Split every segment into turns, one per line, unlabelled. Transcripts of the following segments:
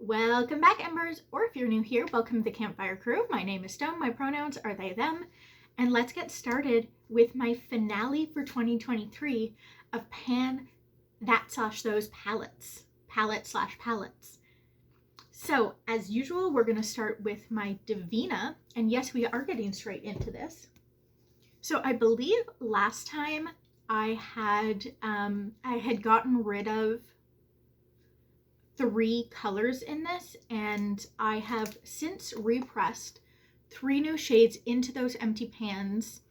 Welcome back, Embers, or if you're new here, welcome to the Campfire Crew. My name is Stone, my pronouns are they, them, and let's get started with my finale for 2023 of Pan That/Those palettes. Palette/palettes. So, as usual, we're going to start with my Divina, and yes, we are getting straight into this. So, I believe last time I had gotten rid of 3 colors in this, and I have since repressed 3 new shades into those empty pans.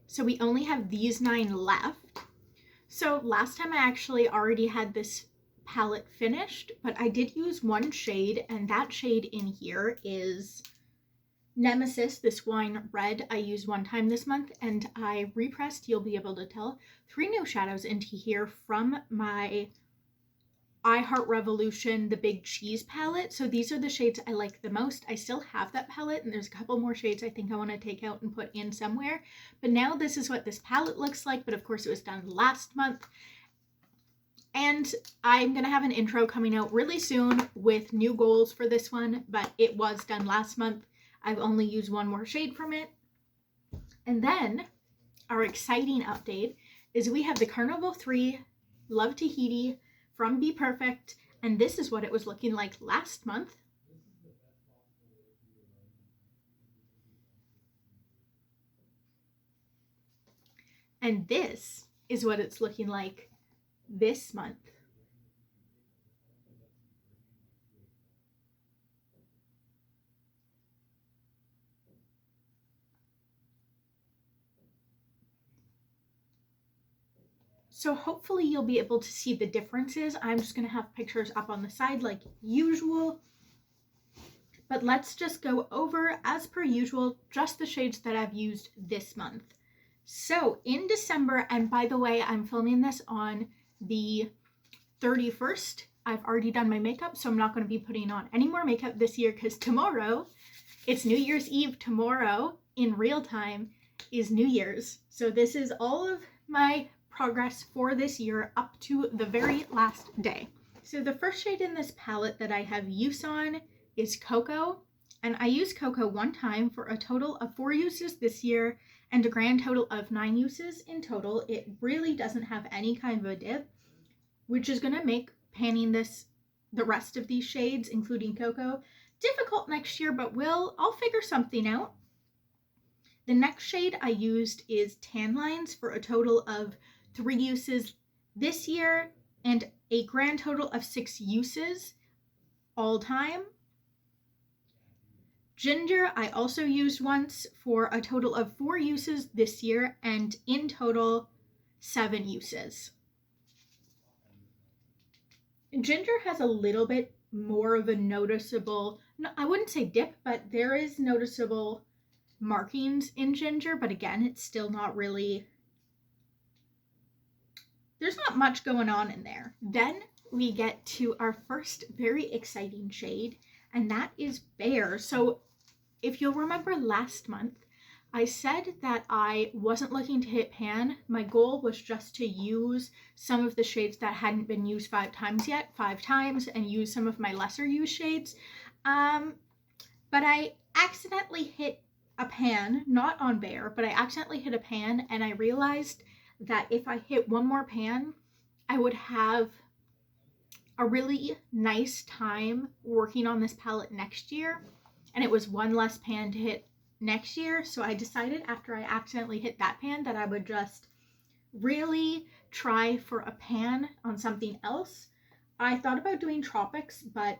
So we only have these 9 left. So last time I actually already had this palette finished, but I did use one shade, and that shade in here is Nemesis, this wine red I used one time this month, and I repressed, you'll be able to tell, 3 new shadows into here from my I Heart Revolution, the Big Cheese palette. So these are the shades I like the most. I still have that palette, and there's a couple more shades I think I want to take out and put in somewhere. But now this is what this palette looks like, but of course it was done last month. And I'm going to have an intro coming out really soon with new goals for this one, but it was done last month. I've only used one more shade from it. And then our exciting update is we have the Carnival 3 Love Tahiti from Be Perfect, and this is what it was looking like last month. And this is what it's looking like this month. So hopefully you'll be able to see the differences. I'm just going to have pictures up on the side like usual. But let's just go over, as per usual, just the shades that I've used this month. So in December, and by the way, I'm filming this on the 31st. I've already done my makeup, so I'm not going to be putting on any more makeup this year because tomorrow, it's New Year's Eve. Tomorrow, in real time, is New Year's. So this is all of my progress for this year up to the very last day. So the first shade in this palette that I have use on is Cocoa, and I used Cocoa one time for a total of 4 uses this year and a grand total of 9 uses in total. It really doesn't have any kind of a dip, which is going to make panning the rest of these shades, including Cocoa, difficult next year, but I'll figure something out. The next shade I used is Tan Lines for a total of 3 uses this year and a grand total of 6 uses all time. Ginger I also used once for a total of 4 uses this year and in total 7 uses. Ginger has a little bit more of a noticeable, I wouldn't say dip, but there is noticeable markings in Ginger, but again, it's still not really, there's not much going on in there. Then we get to our first very exciting shade, and that is Bear. So if you'll remember last month, I said that I wasn't looking to hit pan. My goal was just to use some of the shades that hadn't been used 5 times yet, 5 times, and use some of my lesser used shades. But I accidentally hit a pan, not on Bear, but I accidentally hit a pan, and I realized that if I hit one more pan, I would have a really nice time working on this palette next year, and it was one less pan to hit next year. So I decided after I accidentally hit that pan that I would just really try for a pan on something else. I thought about doing Tropics, but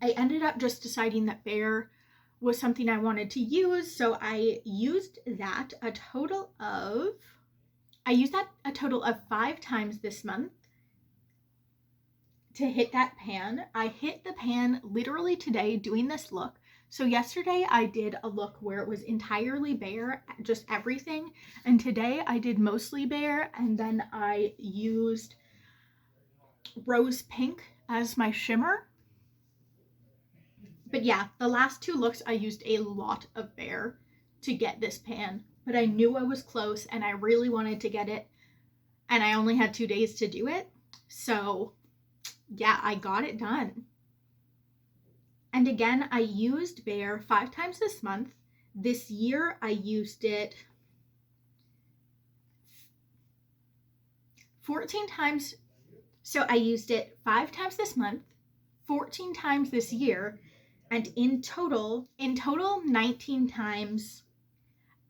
I ended up just deciding that Bear was something I wanted to use, so I used that a total of 5 times this month to hit that pan. I hit the pan literally today doing this look. So yesterday I did a look where it was entirely Bear, just everything, and today I did mostly Bear, and then I used Rose Pink as my shimmer. But yeah, the last 2 looks I used a lot of Bear to get this pan, but I knew I was close and I really wanted to get it, and I only had 2 days to do it. So yeah, I got it done. And again, I used Bare 5 times this month. This year, I used it 14 times. So I used it 5 times this month, 14 times this year, and in total 19 times.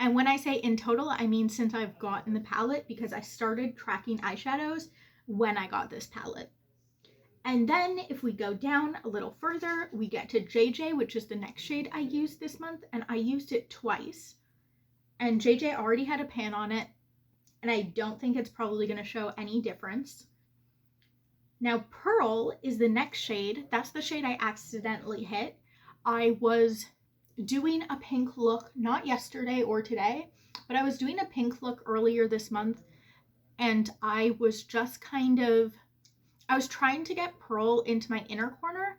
And when I say in total, I mean since I've gotten the palette, because I started tracking eyeshadows when I got this palette. And then if we go down a little further, we get to JJ, which is the next shade I used this month, and I used it twice. And JJ already had a pan on it, and I don't think it's probably going to show any difference. Now Pearl is the next shade. That's the shade I accidentally hit. I was doing a pink look, not yesterday or today, but I was doing a pink look earlier this month, and I was just I was trying to get Pearl into my inner corner,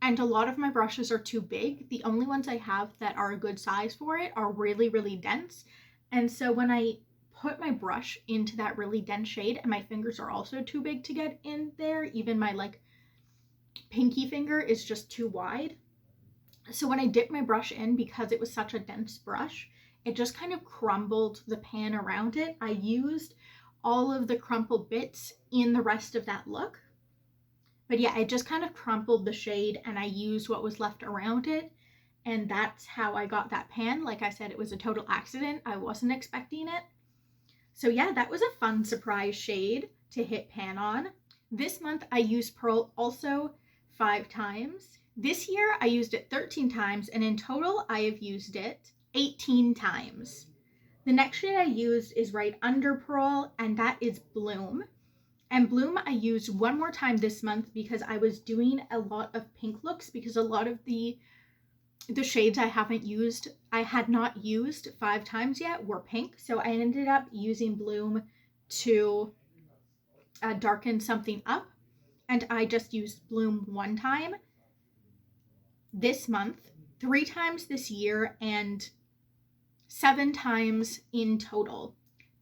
and a lot of my brushes are too big. The only ones I have that are a good size for it are really, really dense. And so when I put my brush into that really dense shade, and my fingers are also too big to get in there, even my like pinky finger is just too wide. So when I dipped my brush in, because it was such a dense brush, it just kind of crumbled the pan around it. I used all of the crumpled bits in the rest of that look. But yeah, it just kind of crumpled the shade, and I used what was left around it. And that's how I got that pan. Like I said, it was a total accident. I wasn't expecting it. So yeah, that was a fun surprise shade to hit pan on. This month I used Pearl also 5 times. This year I used it 13 times, and in total I have used it 18 times. The next shade I used is right under Pearl, and that is Bloom. And Bloom I used one more time this month because I was doing a lot of pink looks, because a lot of the shades I had not used 5 times yet were pink. So I ended up using Bloom to darken something up, and I just used Bloom 1 time this month, 3 times this year, and 7 times in total.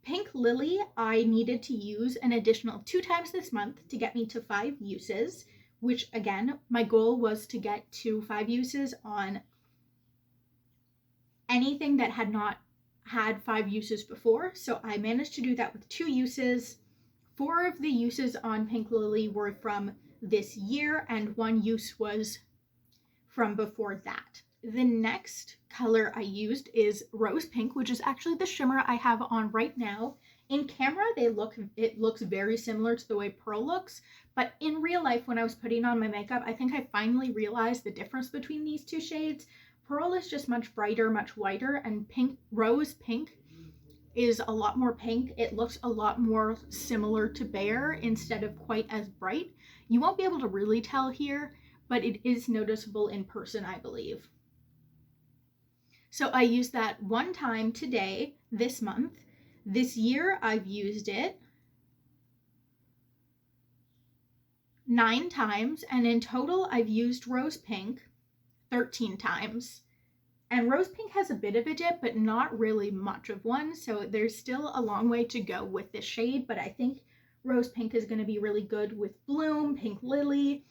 Pink Lily, I needed to use an additional 2 times this month to get me to 5 uses, which again, my goal was to get to 5 uses on anything that had not had 5 uses before. So I managed to do that with 2 uses. 4 of the uses on Pink Lily were from this year, and 1 use was from before that. The next color I used is Rose Pink, which is actually the shimmer I have on right now. In camera, it looks very similar to the way Pearl looks, but in real life, when I was putting on my makeup, I think I finally realized the difference between these 2 shades. Pearl is just much brighter, much whiter, and Rose Pink is a lot more pink. It looks a lot more similar to Bare instead of quite as bright. You won't be able to really tell here, but it is noticeable in person, I believe. So I used that 1 time today, this month. This year I've used it 9 times, and in total I've used Rose Pink 13 times. And Rose Pink has a bit of a dip, but not really much of one, so there's still a long way to go with this shade, but I think Rose Pink is going to be really good with Bloom, Pink Lily,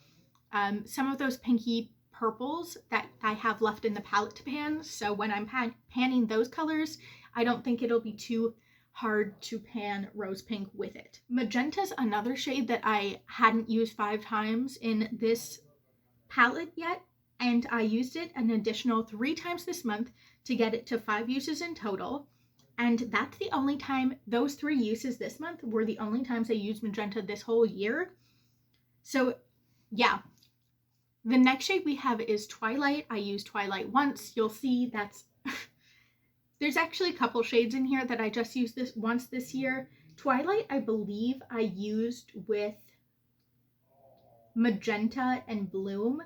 some of those pinky purples that I have left in the palette to pan. So when I'm panning those colors, I don't think it'll be too hard to pan Rose Pink with it. Magenta's another shade that I hadn't used 5 times in this palette yet, and I used it an additional 3 times this month to get it to 5 uses in total. And that's the only time, those 3 uses this month were the only times I used magenta this whole year. So yeah. The next shade we have is Twilight. I used Twilight once. You'll see that's there's actually a couple shades in here that I just used this once this year. Twilight, I believe I used with Magenta and Bloom,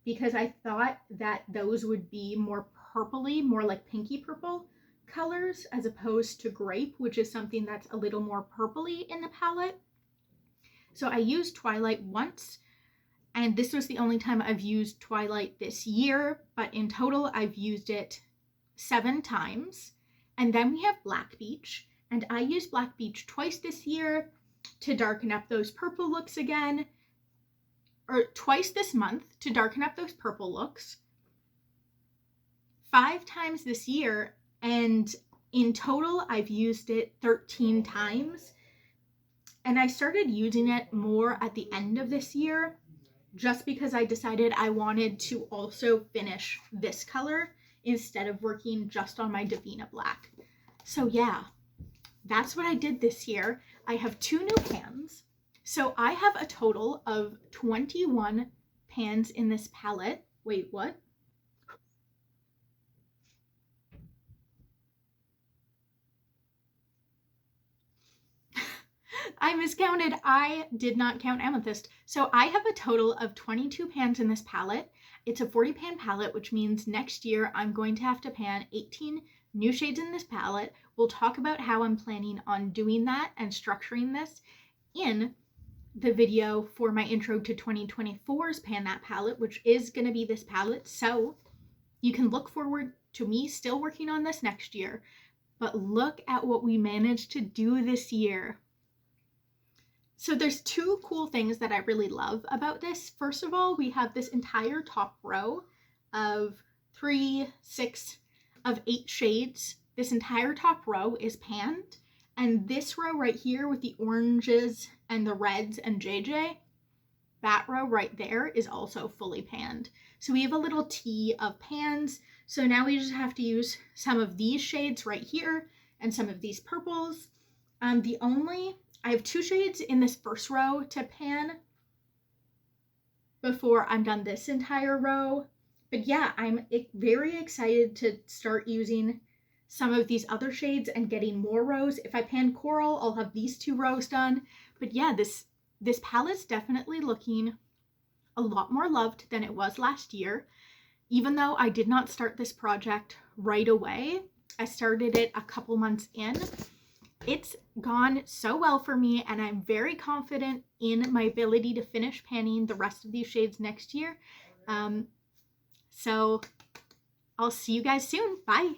because I thought that those would be more purpley, more like pinky purple colors, as opposed to Grape, which is something that's a little more purpley in the palette. So I used Twilight once, and this was the only time I've used Twilight this year, but in total I've used it 7 times. And then we have Black Beach, and I used Black Beach twice this year to darken up those purple looks again. twice this month to darken up those purple looks, 5 times this year, and in total I've used it 13 times. And I started using it more at the end of this year just because I decided I wanted to also finish this color instead of working just on my Davina Black. So yeah, that's what I did this year. I have 2 new pans. So I have a total of 21 pans in this palette. Wait, what? I miscounted. I did not count amethyst. So I have a total of 22 pans in this palette. It's a 40 pan palette, which means next year I'm going to have to pan 18 new shades in this palette. We'll talk about how I'm planning on doing that and structuring this in the video for my intro to 2024's Pan That palette, which is going to be this palette. So you can look forward to me still working on this next year. But look at what we managed to do this year. So there's 2 cool things that I really love about this. First of all, we have this entire top row of 3, 6, of 8 shades. This entire top row is panned. And this row right here with the oranges and the reds and JJ, that row right there is also fully panned. So we have a little T of pans. So now we just have to use some of these shades right here and some of these purples. I have 2 shades in this first row to pan before I'm done this entire row. But yeah, I'm very excited to start using some of these other shades and getting more rows. If I pan coral, I'll have these 2 rows done. But yeah, this palette's definitely looking a lot more loved than it was last year. Even though I did not start this project right away, I started it a couple months in. It's gone so well for me, and I'm very confident in my ability to finish panning the rest of these shades next year. So I'll see you guys soon. Bye.